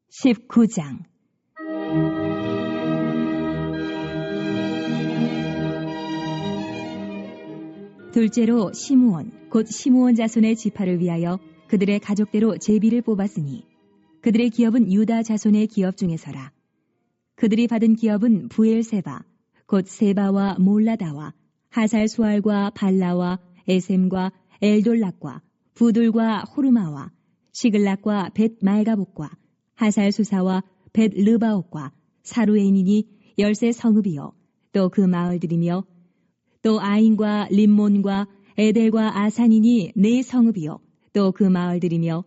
19장 둘째로 시므온 곧 시므온 자손의 지파를 위하여 그들의 가족대로 제비를 뽑았으니 그들의 기업은 유다 자손의 기업 중에서라. 그들이 받은 기업은 부엘세바 곧 세바와 몰라다와 하살수알과 발라와 에셈과 엘돌락과 부둘과 호르마와 시글락과 벳말가복과 하살수사와 벳르바옥과 사루에인이니 10세 성읍이요 또 그 마을들이며 또 아인과 림몬과 에델과 아산이니 4 성읍이요 또 그 마을들이며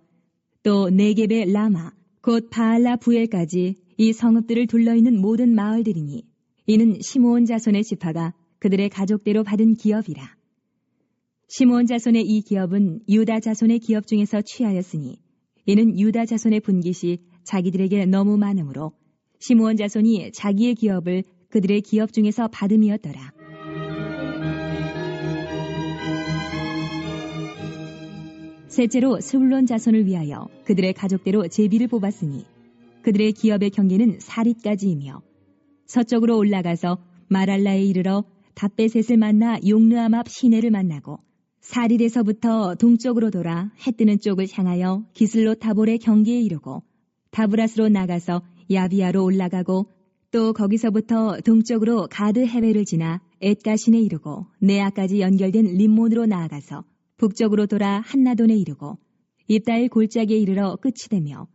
또 네겝의 라마 곧 바알라 부엘까지 이 성읍들을 둘러있는 모든 마을들이니 이는 시므온 자손의 지파가 그들의 가족대로 받은 기업이라. 시므온 자손의 이 기업은 유다 자손의 기업 중에서 취하였으니 이는 유다 자손의 분깃이 자기들에게 너무 많으므로 시므온 자손이 자기의 기업을 그들의 기업 중에서 받음이었더라. 셋째로 스불론 자손을 위하여 그들의 가족대로 제비를 뽑았으니 그들의 기업의 경계는 사릿까지이며 서쪽으로 올라가서 마랄라에 이르러 답베셋을 만나 용르암 앞 시내를 만나고 사릿에서부터 동쪽으로 돌아 해 뜨는 쪽을 향하여 기슬로 타볼의 경계에 이르고 다브라스로 나가서 야비아로 올라가고 또 거기서부터 동쪽으로 가드 헤벨을 지나 엣가신에 이르고 네아까지 연결된 림몬으로 나아가서 북쪽으로 돌아 한나돈에 이르고 입다엘 골짜기에 이르러 끝이 되며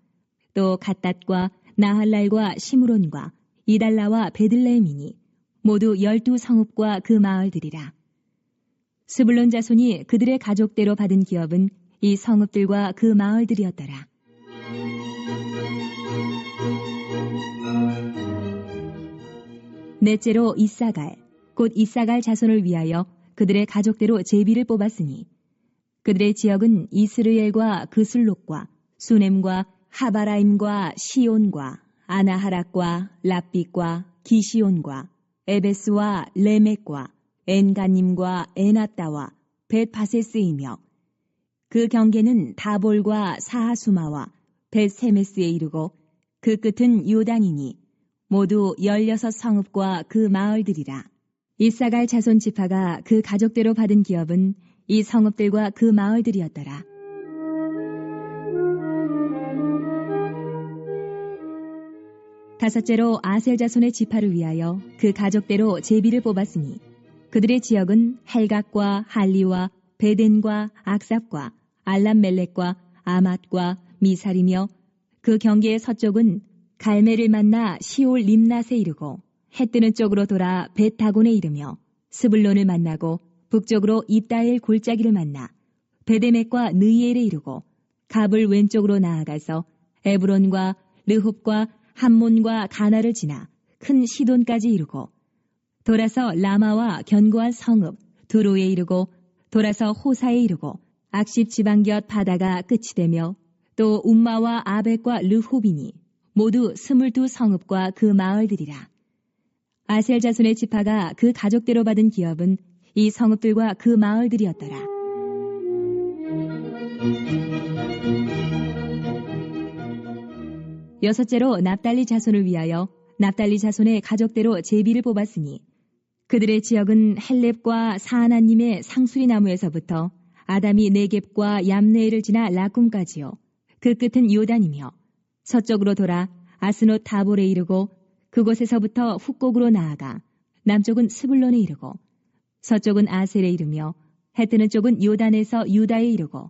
또 갓닷과 나할랄과 시므론과 이달라와 베들레헴이니 모두 12성읍과 그 마을들이라. 스불론 자손이 그들의 가족대로 받은 기업은 이 성읍들과 그 마을들이었더라. 넷째로 이사갈 곧 이사갈 자손을 위하여 그들의 가족대로 제비를 뽑았으니 그들의 지역은 이스르엘과 그슬록과 수넴과 하바라임과 시온과 아나하락과 랍빗과 기시온과 에베스와 레멕과 엔가님과 에나따와 벳바세스이며 그 경계는 다볼과 사하수마와 벳세메스에 이르고 그 끝은 요단이니 모두 16성읍과 그 마을들이라. 이사갈 자손 지파가 그 가족대로 받은 기업은 이 성읍들과 그 마을들이었더라. 다섯째로 아셀 자손의 지파를 위하여 그 가족대로 제비를 뽑았으니 그들의 지역은 헬각과 할리와 베덴과 악삽과 알람멜렉과 아맛과 미살이며 그 경계의 서쪽은 갈멜을 만나 시올 림낫에 이르고 해 뜨는 쪽으로 돌아 벳다곤에 이르며 스불론을 만나고 북쪽으로 입다엘 골짜기를 만나 베데멕과 느이엘에 이르고 갑을 왼쪽으로 나아가서 에브론과 르홉과 함몬과 가나를 지나 큰 시돈까지 이르고 돌아서 라마와 견고한 성읍 두로에 이르고 돌아서 호사에 이르고 악십 지방곁 바다가 끝이 되며 또 움마와 아벡과 르홉이니 모두 22성읍과 그 마을들이라. 아셀 자손의 지파가 그 가족대로 받은 기업은 이 성읍들과 그 마을들이었더라. 여섯째로 납달리 자손을 위하여 납달리 자손의 가족대로 제비를 뽑았으니 그들의 지역은 헬렙과 사하나님의 상수리 나무에서부터 아담이 네겝과 얌네엘을 지나 라쿰까지요. 그 끝은 요단이며 서쪽으로 돌아 아스노 타볼에 이르고 그곳에서부터 훅곡으로 나아가 남쪽은 스불론에 이르고 서쪽은 아셀에 이르며 해 뜨는 쪽은 요단에서 유다에 이르고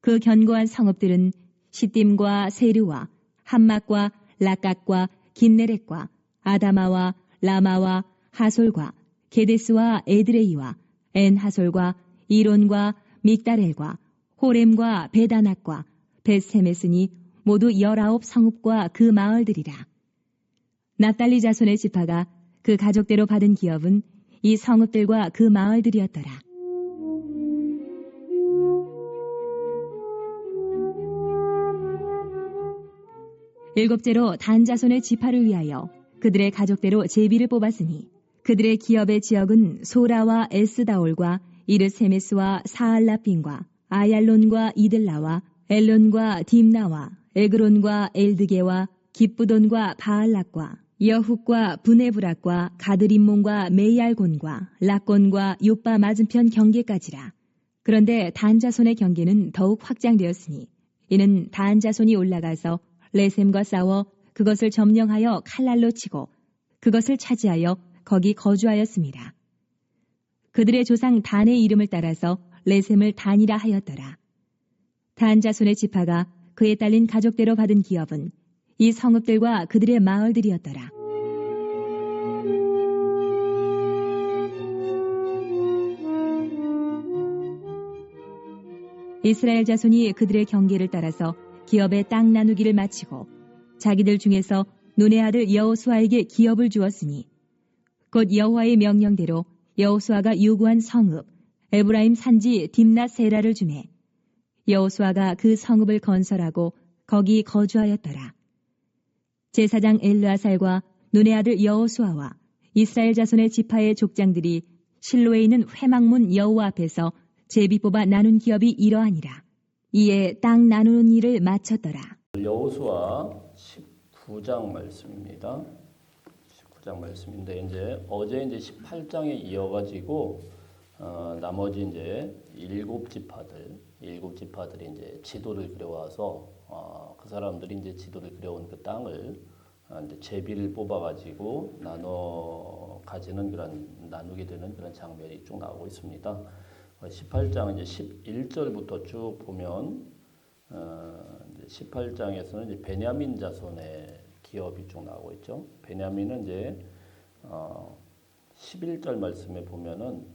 그 견고한 성읍들은 시딤과 세르와 함막과 락각과 긴네렉과 아다마와 라마와 하솔과 게데스와 에드레이와 엔하솔과 이론과 믹다렐과 호렘과 베다낙과 벳세메스니 모두 19성읍과 그 마을들이라. 납달리 자손의 지파가 그 가족대로 받은 기업은 이 성읍들과 그 마을들이었더라. 일곱째로 단 자손의 지파를 위하여 그들의 가족대로 제비를 뽑았으니 그들의 기업의 지역은 소라와 에스다올과 이르세메스와 사알라핀과 아얄론과 이들라와 엘론과 딥나와 에그론과 엘드게와 깁부돈과 바알락과 여훅과 브네브락과 가드림몬과 메이알곤과 락곤과 요빠 맞은편 경계까지라. 그런데 단 자손의 경계는 더욱 확장되었으니 이는 단 자손이 올라가서 레셈과 싸워 그것을 점령하여 칼날로 치고 그것을 차지하여 거기 거주하였습니다. 그들의 조상 단의 이름을 따라서 레셈을 단이라 하였더라. 단 자손의 지파가 그에 딸린 가족대로 받은 기업은 이 성읍들과 그들의 마을들이었더라. 이스라엘 자손이 그들의 경계를 따라서 기업의 땅 나누기를 마치고 자기들 중에서 눈의 아들 여호수아에게 기업을 주었으니 곧 여호와의 명령대로 여호수아가 요구한 성읍 에브라임 산지 딥낫 세라를 주매 여호수아가 그 성읍을 건설하고 거기 거주하였더라. 제사장 엘르아살과 눈의 아들 여호수아와 이스라엘 자손의 지파의 족장들이 실로에 있는 회막문 여호와 앞에서 제비 뽑아 나눈 기업이 이러하니라. 이에 땅 나누는 일을 마쳤더라. 여호수아 19장 말씀입니다. 19장 말씀인데 이제 어제 18장에 이어가지고 나머지 이제 일곱 지파들이 이제 지도를 그려와서 그 사람들이 이제 지도를 그려온 그 땅을 이제 제비를 뽑아가지고 나누게 되는 그런 장면이 쭉 나오고 있습니다. 18장 이제 11절부터 쭉 보면 18장에서는 이제 베냐민 자손의 기업이 쭉 나오고 있죠. 베냐민은 이제 11절 말씀에 보면은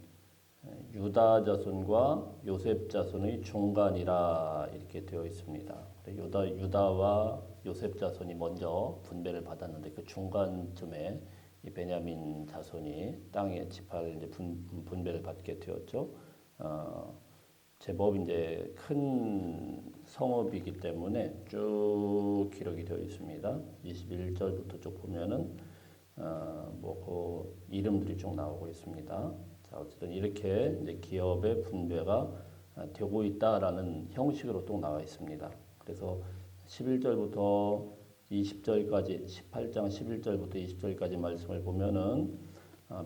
유다 자손과 요셉 자손의 중간이라 이렇게 되어 있습니다. 유다와 요셉 자손이 먼저 분배를 받았는데 그 중간쯤에 이 베냐민 자손이 땅의 지파를 이제 분배를 받게 되었죠. 제법 이제 큰 성읍이기 때문에 쭉 기록이 되어 있습니다. 21절부터 쭉 보면은 그 이름들이 쭉 나오고 있습니다. 자, 어쨌든 이렇게 이제 기업의 분배가 되고 있다라는 형식으로 또 나와 있습니다. 그래서 11절부터 20절까지 18장 11절부터 20절까지 말씀을 보면은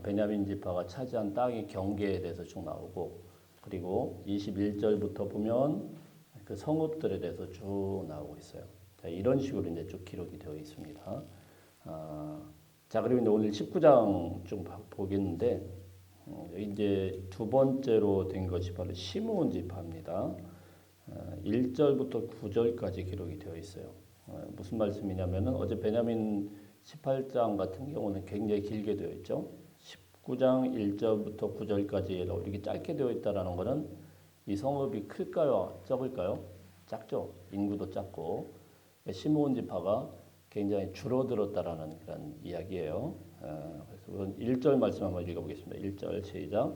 베냐민 지파가 차지한 땅의 경계에 대해서 쭉 나오고 그리고 21절부터 보면 그 성읍들에 대해서 쭉 나오고 있어요. 자, 이런 식으로 이제 쭉 기록이 되어 있습니다. 자, 그리고 이제 오늘 19장 좀 보겠는데 이제 두 번째로 된 것이 바로 시므온 지파입니다. 1절부터 9절까지 기록이 되어 있어요. 무슨 말씀이냐면은 어제 베냐민 18장 같은 경우는 굉장히 길게 되어 있죠. 19장 1절부터 9절까지 이렇게 짧게 되어 있다라는 것은 이 성읍이 클까요? 적을까요? 작죠. 인구도 작고 시므온 지파가 굉장히 줄어들었다라는 그런 이야기예요. 그래서 1절 말씀 한번 읽어보겠습니다. 1절 시작.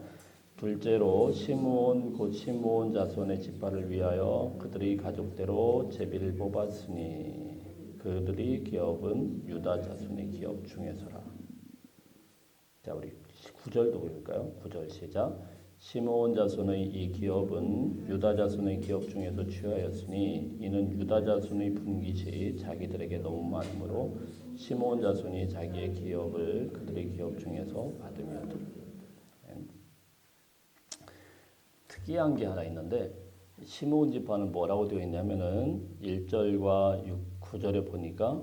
둘째로 시므온 곧 시므온 자손의 지파를 위하여 그들의 가족대로 제비를 뽑았으니 그들의 기업은 유다 자손의 기업 중에서라. 자, 우리 9절도 읽을까요? 9절 시작. 시므온 자손의 이 기업은 유다 자손의 기업 중에서 취하였으니 이는 유다 자손의 분깃이 자기들에게 너무 많으므로 시므온 자손이 자기의 기업을 그들의 기업 중에서 받으며들. 특이한 게 하나 있는데 시므온 지파는 뭐라고 되어 있냐면은 1절과 9절에 보니까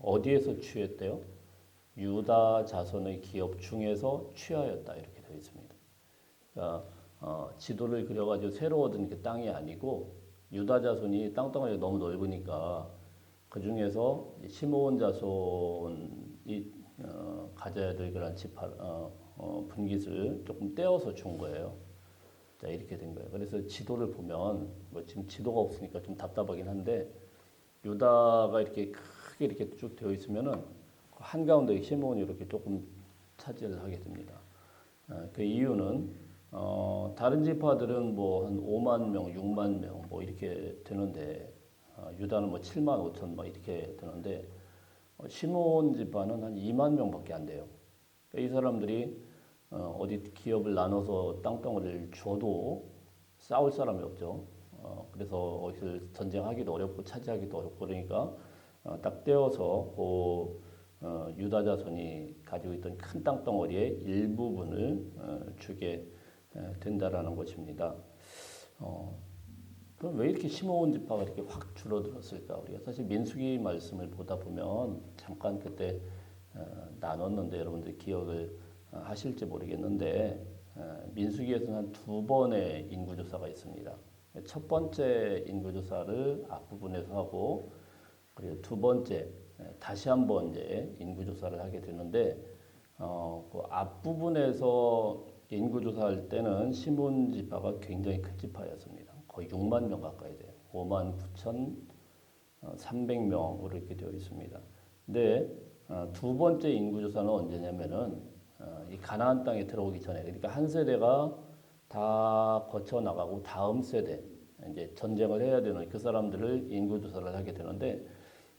어디에서 취했대요? 유다 자손의 기업 중에서 취하였다 이렇게 되어 있습니다. 그러니까 지도를 그려가지고 새로 얻은 그 땅이 아니고 유다 자손이 땅덩어리가 너무 넓으니까 그 중에서 시므온 자손이 가져야 될 그런 지파 분깃을 조금 떼어서 준 거예요. 자, 이렇게 된 거예요. 그래서 지도를 보면 뭐 지금 지도가 없으니까 좀 답답하긴 한데 유다가 이렇게 크게 이렇게 쭉 되어 있으면은 한가운데 시므온이 이렇게 조금 차지를 하게 됩니다. 그 이유는 다른 지파들은 뭐 한 5만 명, 6만 명 뭐 이렇게 되는데 유다는 뭐 7만 5천 막 이렇게 되는데 시므온 지파는 한 2만 명밖에 안 돼요. 그러니까 이 사람들이 어디 기업을 나눠서 땅덩어리를 줘도 싸울 사람이 없죠. 그래서 어디를 전쟁하기도 어렵고 차지하기도 어렵고 그러니까 딱 떼어서 유다 자손이 가지고 있던 큰 땅덩어리의 일부분을 주게 된다라는 것입니다. 그럼 왜 이렇게 시므온 지파가 이렇게 확 줄어들었을까? 우리가 사실 민수기 말씀을 보다 보면 잠깐 그때 나눴는데 여러분들 기억을 하실지 모르겠는데 민수기에서는 한 두 번의 인구조사가 있습니다. 첫 번째 인구조사를 앞부분에서 하고 그리고 두 번째 다시 한번 이제 인구조사를 하게 되는데 그 앞부분에서 인구조사할 때는 시므온 지파가 굉장히 큰 지파였습니다. 거의 6만 명 가까이 돼요. 5만 9,300명으로 이렇게 되어 있습니다. 근데 두 번째 인구조사는 언제냐면은 이 가나안 땅에 들어오기 전에 그러니까 한 세대가 다 거쳐 나가고 다음 세대 이제 전쟁을 해야 되는 그 사람들을 인구조사를 하게 되는데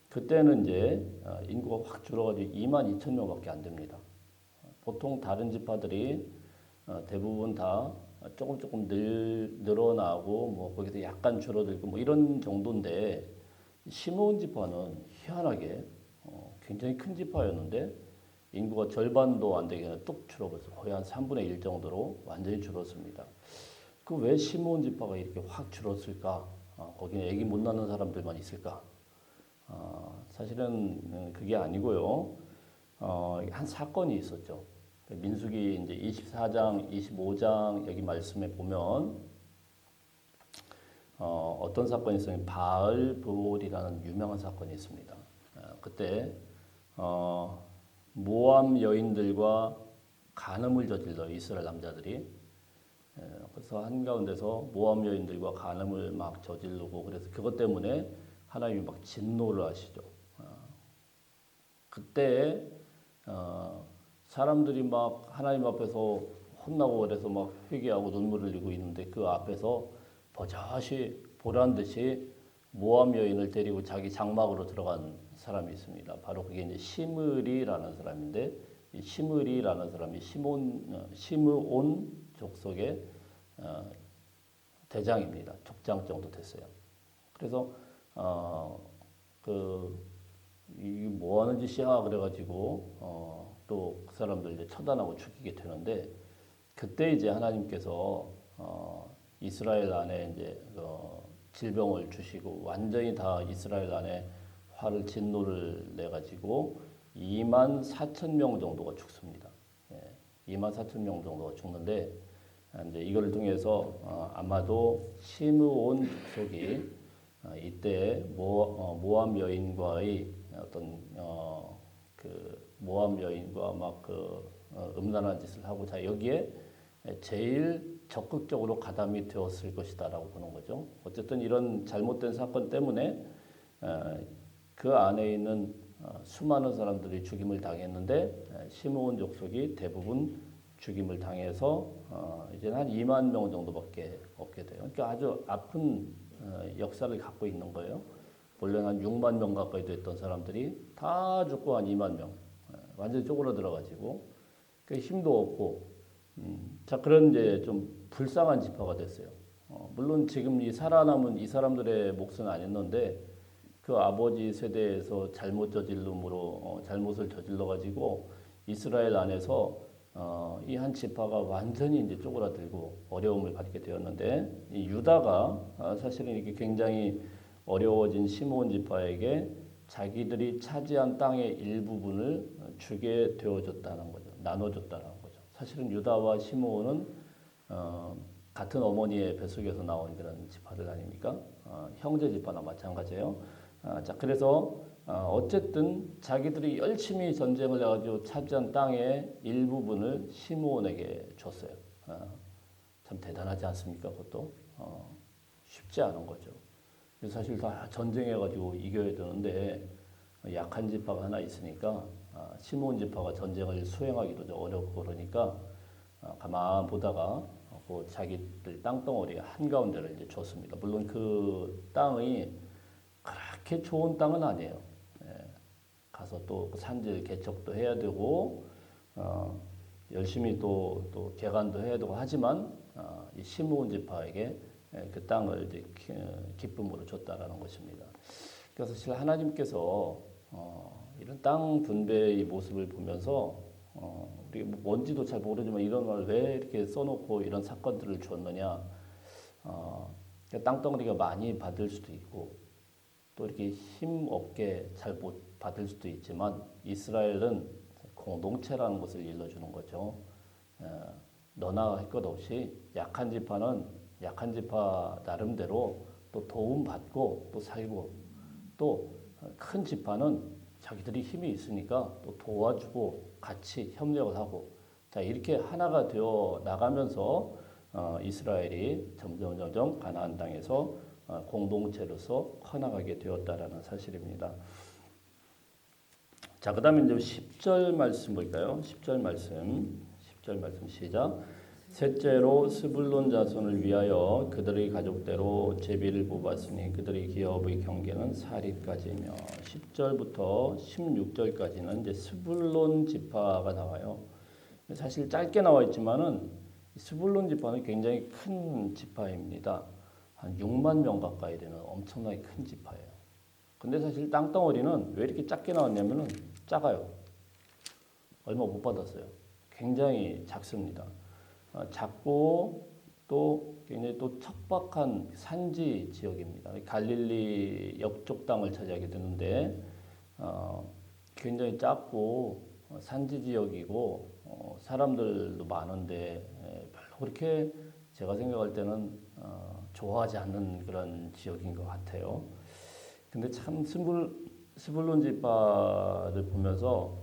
그때는 이제 인구가 확 줄어가지고 2만 2천 명밖에 안 됩니다. 보통 다른 지파들이 대부분 다 조금 늘어나고 뭐 거기서 약간 줄어들고 뭐 이런 정도인데 시므온 지파는 희한하게 굉장히 큰 지파였는데 인구가 절반도 안 되게 뚝 줄어버려서 거의 한 3분의 1 정도로 완전히 줄었습니다. 그 왜 시므온 지파가 이렇게 확 줄었을까? 거기는 애기 못 낳는 사람들만 있을까? 사실은 그게 아니고요. 한 사건이 있었죠. 민수기 이제 24장, 25장 여기 말씀에 보면 어떤 사건이 있어요? 바알브올이라는 유명한 사건이 있습니다. 그때 모압 여인들과 간음을 저질러 이스라엘 남자들이 그래서 한가운데서 모압 여인들과 간음을 막 저지르고 그래서 그것 때문에 하나님이 막 진노를 하시죠. 그때 사람들이 막 하나님 앞에서 혼나고 그래서 막 회개하고 눈물을 흘리고 있는데 그 앞에서 버젓이 보란 듯이 모압 여인을 데리고 자기 장막으로 들어간 사람이 있습니다. 바로 그게 이제 시므리라는 사람인데 이 시므리라는 사람이 시므온 족속의 대장입니다. 족장 정도 됐어요. 그래서 이게 뭐 하는 짓이야 그래가지고 또 그 사람들 이제 처단하고 죽이게 되는데 그때 이제 하나님께서 이스라엘 안에 이제 질병을 주시고 완전히 다 이스라엘 안에 화를 진노를 내 가지고 2만 4천 명 정도가 죽습니다. 2만 4천 명 정도가 죽는데 이제 이걸 통해서 아마도 시므온 족속이 이때 모압 여인과의 어떤 그 모압 여인과 막 음란한 짓을 하고 자 여기에 제일 적극적으로 가담이 되었을 것이다라고 보는 거죠. 어쨌든 이런 잘못된 사건 때문에 그 안에 있는 수많은 사람들이 죽임을 당했는데 시므온 족속이 대부분 죽임을 당해서 이제 한 2만 명 정도밖에 없게 돼요. 그러니까 아주 아픈 역사를 갖고 있는 거예요. 원래 한 6만 명 가까이 됐던 사람들이 다 죽고 한 2만 명 완전히 쪼그라들어가지고 그 힘도 없고 자 그런 이제 좀 불쌍한 지파가 됐어요. 물론 지금 이 살아남은 이 사람들의 몫은 아니었는데 그 아버지 세대에서 잘못 저질름으로 잘못을 저질러 가지고 이스라엘 안에서 이 한 지파가 완전히 이제 쪼그라들고 어려움을 받게 되었는데 이 유다가 사실은 이게 굉장히 어려워진 시므온 지파에게 자기들이 차지한 땅의 일부분을 주게 되어졌다는 거죠. 나눠줬다는 거죠. 사실은 유다와 시므온은 같은 어머니의 뱃속에서 나온 그런 지파들 아닙니까? 형제 지파나 마찬가지예요. 자 그래서 어쨌든 자기들이 열심히 전쟁을 해가지고 차지한 땅의 일부분을 시므온에게 줬어요. 참 대단하지 않습니까? 그것도 쉽지 않은 거죠. 사실 다 전쟁해가지고 이겨야 되는데 약한 지파가 하나 있으니까 시므온 지파가 전쟁을 수행하기도 어렵고 그러니까 가만 보다가 그 자기들 땅덩어리 한가운데를 이제 줬습니다. 물론 그 땅이 그렇게 좋은 땅은 아니에요. 가서 또 산질 개척도 해야 되고 열심히 또 개간도 해야 되고 하지만 이 시므온 지파에게 그 땅을 이제 기쁨으로 줬다라는 것입니다. 그래서 사실 하나님께서 이런 땅 분배의 모습을 보면서 우리 뭔지도 잘 모르지만 이런 걸 왜 이렇게 써놓고 이런 사건들을 주었느냐. 땅덩어리가 많이 받을 수도 있고 또 이렇게 힘 없게 잘 못 받을 수도 있지만 이스라엘은 공동체라는 것을 일러주는 거죠. 너나 할 것 없이 약한 지파는 약한 지파 나름대로 또 도움 받고 또 살고 또 큰 지파는 자기들이 힘이 있으니까 또 도와주고 같이 협력을 하고 자 이렇게 하나가 되어 나가면서 이스라엘이 점점 가나안 땅에서 공동체로서 커나가게 되었다라는 사실입니다. 자, 그다음에 이제 10절 말씀 볼까요? 10절 말씀 시작. 셋째로 스불론 자손을 위하여 그들의 가족대로 제비를 뽑았으니 그들의 기업의 경계는 사리까지며 10절부터 16절까지는 이제 스불론 지파가 나와요. 사실 짧게 나와 있지만은 스불론 지파는 굉장히 큰 지파입니다. 한 6만 명 가까이 되는 엄청나게 큰 지파예요. 근데 사실 땅덩어리는 왜 이렇게 작게 나왔냐면은 작아요. 얼마 못 받았어요. 굉장히 작습니다. 작고 또 굉장히 또 척박한 산지 지역입니다. 갈릴리 옆쪽 땅을 차지하게 되는데 굉장히 작고 산지 지역이고 사람들도 많은데 별로 그렇게 제가 생각할 때는 좋아하지 않는 그런 지역인 것 같아요. 근데 참 스불론 지파를 보면서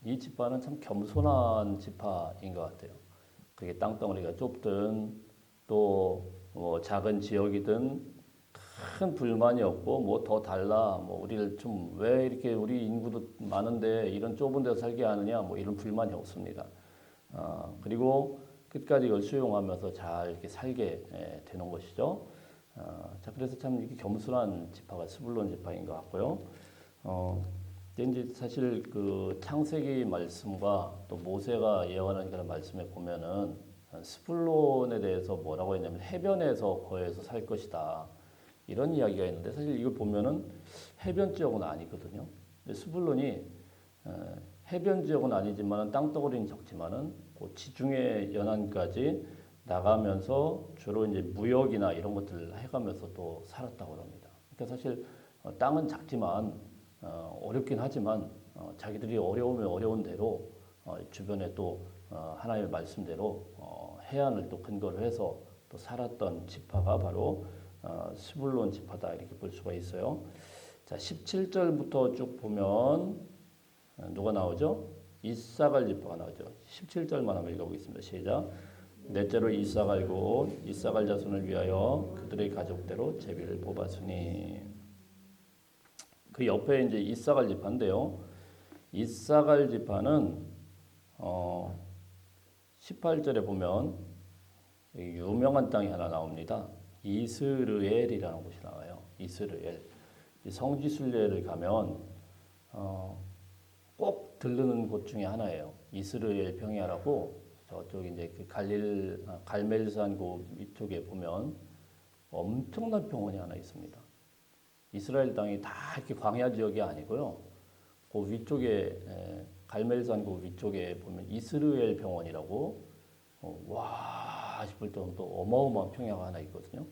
이 지파는 참 겸손한 지파인 것 같아요. 그게 땅덩어리가 좁든 또 뭐 작은 지역이든 큰 불만이 없고 뭐 더 달라 뭐 우리를 좀 왜 이렇게 우리 인구도 많은데 이런 좁은 데서 살게 하느냐 뭐 이런 불만이 없습니다. 그리고 끝까지 이걸 수용하면서 잘 이렇게 살게 되는 것이죠. 자 그래서 참 이렇게 겸손한 지파가 스불론 지파인 것 같고요. 이제 사실 그 창세기 말씀과 또 모세가 예언하는 그런 말씀에 보면은 스불론에 대해서 뭐라고 했냐면 해변에서 거해서 살 것이다 이런 이야기가 있는데 사실 이걸 보면은 해변 지역은 아니거든요. 근데 스불론이 해변 지역은 아니지만은 땅덩어리는 적지만은 그 지중해 연안까지 나가면서 주로 이제 무역이나 이런 것들을 해가면서 또 살았다고 합니다. 그러니까 사실 땅은 작지만 어렵긴 하지만 자기들이 어려우면 어려운 대로 주변에 또 하나님의 말씀대로 해안을 또 근거로 해서 또 살았던 지파가 바로 스불론 지파다 이렇게 볼 수가 있어요. 자 17절부터 쭉 보면 누가 나오죠? 이사갈 지파가 나오죠. 17절만 한번 읽어보겠습니다. 시작. 넷째로 이사갈고 이사갈 자손을 위하여 그들의 가족대로 제비를 뽑았으니 그 옆에 이제 이사갈 지파인데요. 이사갈 지파는 18절에 보면 유명한 땅이 하나 나옵니다. 이스르엘이라는 곳이 나와요. 이스르엘. 성지순례를 가면 꼭 들르는 곳 중에 하나예요. 이스라엘 평야라고 저쪽 이제 그 갈멜산 그 위쪽에 보면 엄청난 병원이 하나 있습니다. 이스라엘 땅이 다 이렇게 광야 지역이 아니고요. 그 위쪽에 갈멜산 그 위쪽에 보면 이스라엘 병원이라고 와 싶을 정도 어마어마한 평야가 하나 있거든요.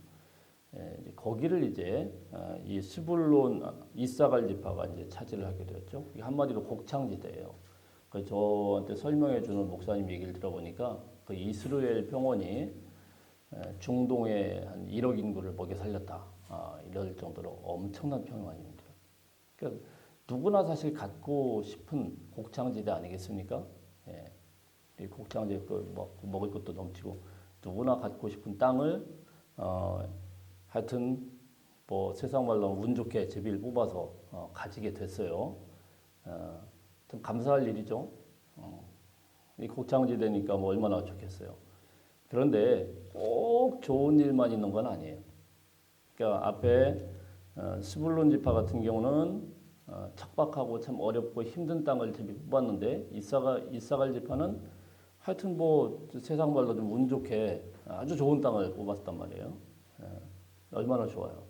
이제 거기를 이제 이 스불론 이사갈 지파가 이제 차지를 하게 되었죠. 이게 한마디로 곡창지대예요. 그 저한테 설명해 주는 목사님 얘기를 들어보니까 그 이스라엘 병원이 중동의 한 1억 인구를 먹여 살렸다. 이럴 정도로 엄청난 평원입니다. 그러니까 누구나 사실 갖고 싶은 곡창지대 아니겠습니까? 예. 이 곡창지대 먹을 것도 넘치고 누구나 갖고 싶은 땅을 하여튼 뭐 세상 말로 운 좋게 제비를 뽑아서 가지게 됐어요. 좀 감사할 일이죠. 이 곡창지대니까 뭐 얼마나 좋겠어요. 그런데 꼭 좋은 일만 있는 건 아니에요. 그러니까 앞에 스불론 지파 같은 경우는 척박하고 참 어렵고 힘든 땅을 제비 뽑았는데 이사갈 지파는 하여튼 뭐 세상 말로 좀 운 좋게 아주 좋은 땅을 뽑았단 말이에요. 얼마나 좋아요.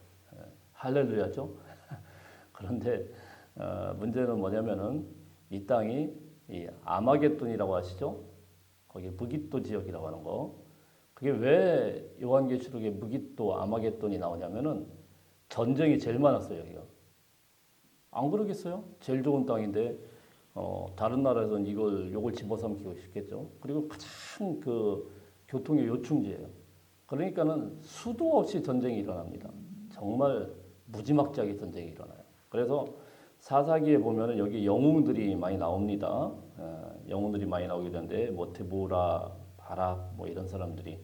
할렐루야죠. 그런데 문제는 뭐냐면은 이 땅이 이 아마겟돈이라고 하시죠. 거기 무깃도 지역이라고 하는 거. 그게 왜 요한계시록에 무깃도 아마겟돈이 나오냐면은 전쟁이 제일 많았어요, 여기가. 안 그러겠어요? 제일 좋은 땅인데 다른 나라에서는 요걸 집어삼키고 싶겠죠. 그리고 가장 그 교통의 요충지예요. 그러니까는 수도 없이 전쟁이 일어납니다. 정말 무지막지하게 전쟁이 일어나요. 그래서 사사기에 보면은 여기 영웅들이 많이 나옵니다. 영웅들이 많이 나오게 되는데 뭐 드보라, 바락 뭐 이런 사람들이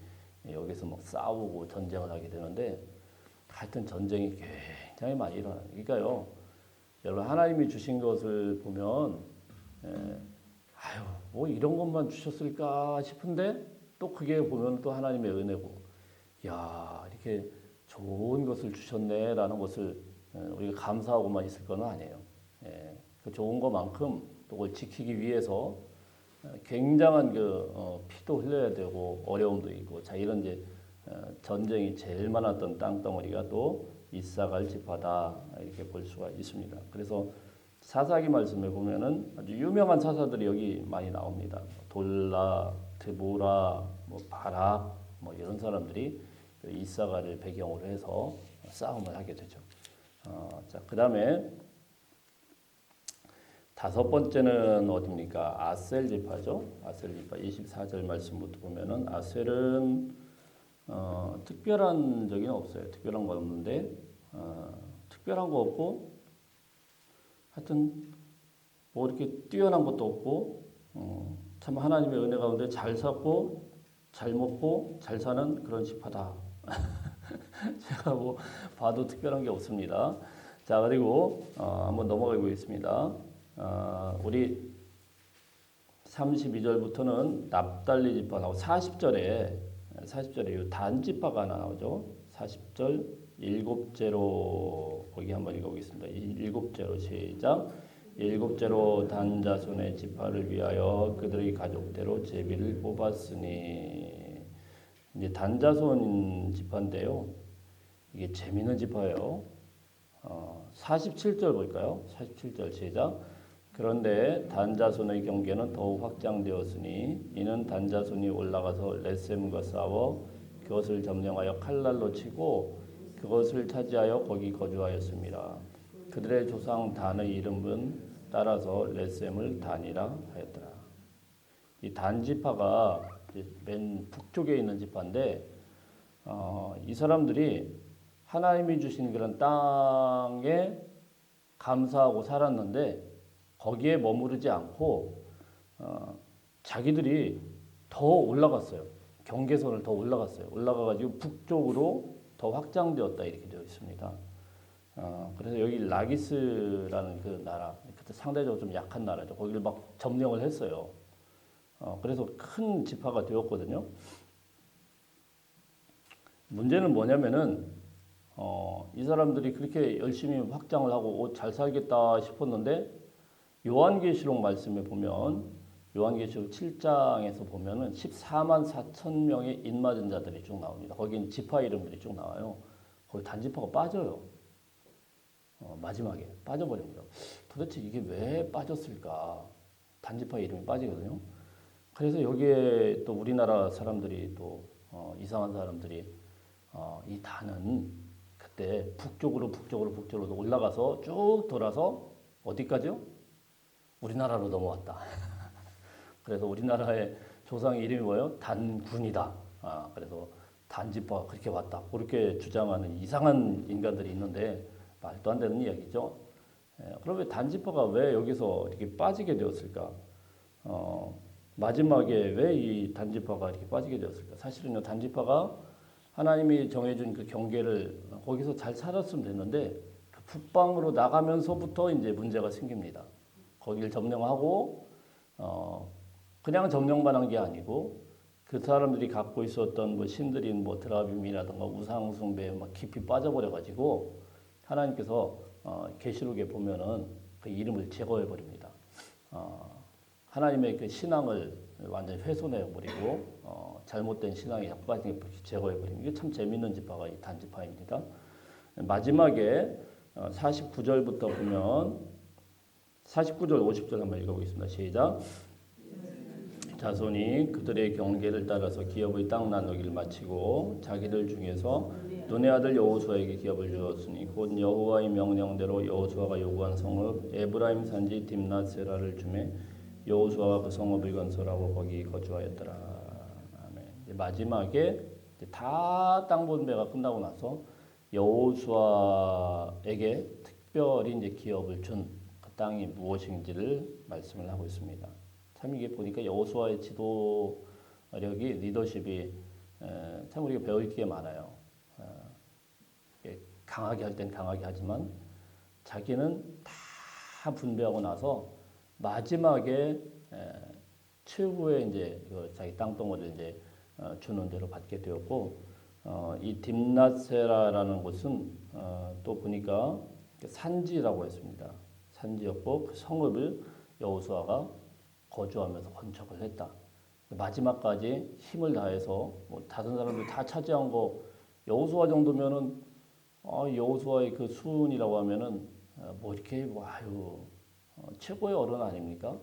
여기서 막 싸우고 전쟁을 하게 되는데 하여튼 전쟁이 굉장히 많이 일어나요. 그러니까요, 여러분 하나님이 주신 것을 보면 아유 뭐 이런 것만 주셨을까 싶은데 또 그게 보면 또 하나님의 은혜고, 야 이렇게 좋은 것을 주셨네라는 것을 우리가 감사하고만 있을 건 아니에요. 그 좋은 것만큼 또 그걸 지키기 위해서 굉장한 피도 흘려야 되고 어려움도 있고, 자 이런 이제 전쟁이 제일 많았던 땅덩어리가 또 이사갈 지파다 이렇게 볼 수가 있습니다. 그래서 사사기 말씀에 보면은 아주 유명한 사사들이 여기 많이 나옵니다. 돌라, 드보라, 뭐 바락, 뭐 이런 사람들이 이사갈을 배경으로 해서 싸움을 하게 되죠. 자, 그 다음에 다섯 번째는 어디입니까? 아셀 지파죠. 아셀 지파 24절 말씀부터 보면은 아셀은 특별한 적이 없어요. 특별한 건 없는데 특별한 거 없고 하여튼 뭐 이렇게 뛰어난 것도 없고 참 하나님의 은혜 가운데 잘 살고 잘 먹고 잘 사는 그런 지파다. 제가 뭐 봐도 특별한 게 없습니다. 자 그리고 한번 넘어가 보겠습니다. 우리 32절부터는 납달리 지파 나오고 40절에 이 단지파가 하나 나오죠. 40절 일곱째로 거기 한번 읽어보겠습니다. 일곱째로 시작. 일곱째로 단 자손의 지파를 위하여 그들의 가족대로 제비를 뽑았으니, 이제 단 자손 지파인데요. 이게 재미있는 지파예요. 47절 볼까요? 47절 시작. 그런데 단 자손의 경계는 더욱 확장되었으니 이는 단 자손이 올라가서 렛셈과 싸워 그것을 점령하여 칼날로 치고 그것을 차지하여 거기 거주하였습니다. 그들의 조상 단의 이름은 따라서 렛셈을 단이라 하였더라. 이 단 지파가 맨 북쪽에 있는 지파인데 이 사람들이 하나님이 주신 그런 땅에 감사하고 살았는데 거기에 머무르지 않고 자기들이 더 올라갔어요. 경계선을 더 올라갔어요. 올라가가지고 북쪽으로 더 확장되었다 이렇게 되어 있습니다. 그래서 여기 라기스라는 그 나라, 그때 상대적으로 좀 약한 나라죠. 거기를 막 점령을 했어요. 그래서 큰 지파가 되었거든요. 문제는 뭐냐면은 이 사람들이 그렇게 열심히 확장을 하고 잘 살겠다 싶었는데 요한계시록 말씀에 보면 요한계시록 7장에서 보면은 14만 4천 명의 인맞은 자들이 쭉 나옵니다. 거긴 지파 이름들이 쭉 나와요. 거기 단지파가 빠져요. 마지막에 빠져버립니다. 도대체 이게 왜 빠졌을까? 단지파 이름이 빠지거든요. 그래서 여기에 또 우리나라 사람들이 또 이상한 사람들이 이 단은 그때 북쪽으로 올라가서 쭉 돌아서 어디까지요? 우리나라로 넘어왔다. 그래서 우리나라의 조상의 이름이 뭐예요? 단군이다. 그래서 단지파가 그렇게 왔다. 그렇게 주장하는 이상한 인간들이 있는데 말도 안 되는 이야기죠. 그러면 단지파가 왜 여기서 이렇게 빠지게 되었을까? 마지막에 왜 이 단지파가 이렇게 빠지게 되었을까? 사실은요, 단지파가 하나님이 정해준 그 경계를 거기서 잘 살았으면 됐는데 그 북방으로 나가면서부터 이제 문제가 생깁니다. 거기를 점령하고 그냥 점령만 한 게 아니고 그 사람들이 갖고 있었던 뭐 신들인 뭐 드라빔이라든가 우상 숭배에 막 깊이 빠져버려 가지고 하나님께서 계시록에 보면은 그 이름을 제거해 버립니다. 하나님의 그 신앙을 완전히 훼손해버리고 잘못된 신앙의 약바지 제거해버리는 이게 참 재밌는 지파가 이 단지파입니다. 마지막에 49절부터 보면 49절 50절 한번 읽어보겠습니다. 시작. 자손이 그들의 경계를 따라서 기업의 땅 나누기를 마치고 자기들 중에서 눈의 아들 여호수아에게 기업을 주었으니 곧 여호와의 명령대로 여호수아가 요구한 성읍 에브라임 산지 딥낫세라를 주매 여호수아가 그 성읍을 건설하고 거기 거주하였더라. 아멘. 이제 마지막에 다 땅 분배가 끝나고 나서 여호수아에게 특별히 이제 기업을 준 그 땅이 무엇인지를 말씀을 하고 있습니다. 참 이게 보니까 여호수아의 지도력이 리더십이 참 우리가 배울 게 많아요. 강하게 할 땐 강하게 하지만 자기는 다 분배하고 나서 마지막에 최후의 이제 그 자기 땅덩어리를 이제 주는 대로 받게 되었고 이 딥낫세라라는 곳은 또 보니까 산지라고 했습니다. 산지였고 그 성읍을 여호수아가 거주하면서 건축을 했다. 마지막까지 힘을 다해서 뭐 다른 사람들 다 차지한 거 여호수아 정도면은 여호수아의 그 수훈이라고 하면은 뭐 이렇게 아유 최고의 어른 아닙니까?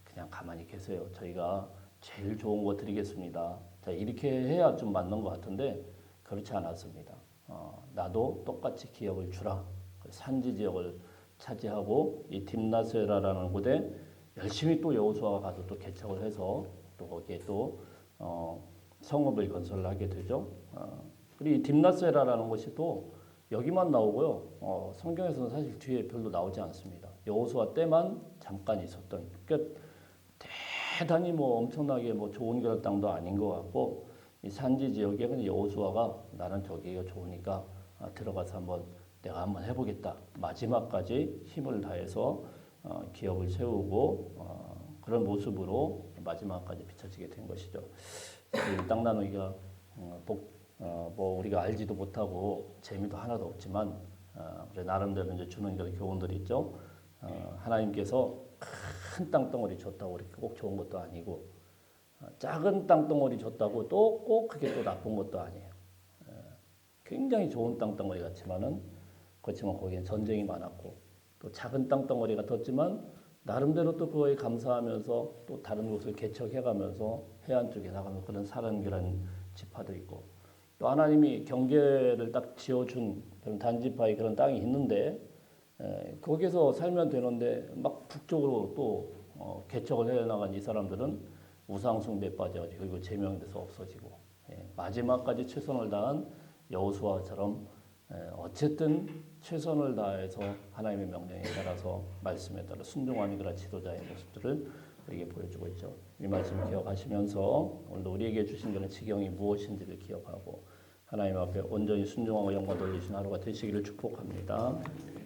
그냥 가만히 계세요. 저희가 제일 좋은 거 드리겠습니다. 자 이렇게 해야 좀 맞는 것 같은데 그렇지 않았습니다. 나도 똑같이 기업을 주라. 산지 지역을 차지하고 이 딥낫세라라는 곳에 열심히 또 여호수아가 가서 또 개척을 해서 또 거기에 또 성읍을 건설을 하게 되죠. 그리고 이 딥낫세라라는 것이 또 여기만 나오고요. 성경에서는 사실 뒤에 별로 나오지 않습니다. 여호수아 때만 잠깐 있었던. 그러니까 대단히 뭐 엄청나게 뭐 좋은 그런 땅도 아닌 것 같고 이 산지 지역에 그냥 여호수아가 나는 저기가 좋으니까 들어가서 내가 한번 해보겠다. 마지막까지 힘을 다해서 기업을 세우고 그런 모습으로 마지막까지 비춰지게 된 것이죠. 땅 나누기가 뭐 우리가 알지도 못하고 재미도 하나도 없지만 그래 나름대로 이제 주는 그런 교훈들이 있죠. 하나님께서 큰 땅덩어리 줬다고 이렇게 꼭 좋은 것도 아니고 작은 땅덩어리 줬다고 또 꼭 그게 또 나쁜 것도 아니에요. 굉장히 좋은 땅덩어리 같지만은 그렇지만 거기엔 전쟁이 많았고 또 작은 땅덩어리가 떴지만 나름대로 또 그거에 감사하면서 또 다른 곳을 개척해가면서 해안 쪽에 나가는 그런 사랑교라는 지파도 있고 또 하나님이 경계를 딱 지어준 그런 단지파의 그런 땅이 있는데 거기서 살면 되는데 막 북쪽으로 또 개척을 해나간 이 사람들은 우상숭배에 빠져가지고 그리고 제명돼서 없어지고 마지막까지 최선을 다한 여호수아처럼 어쨌든 최선을 다해서 하나님의 명령에 따라서 말씀에 따라 순종하는 그런 지도자의 모습들을 우리에게 보여주고 있죠. 이 말씀을 기억하시면서 오늘도 우리에게 주신 그런 지경이 무엇인지를 기억하고 하나님 앞에 온전히 순종하고 영광 돌리신 하루가 되시기를 축복합니다.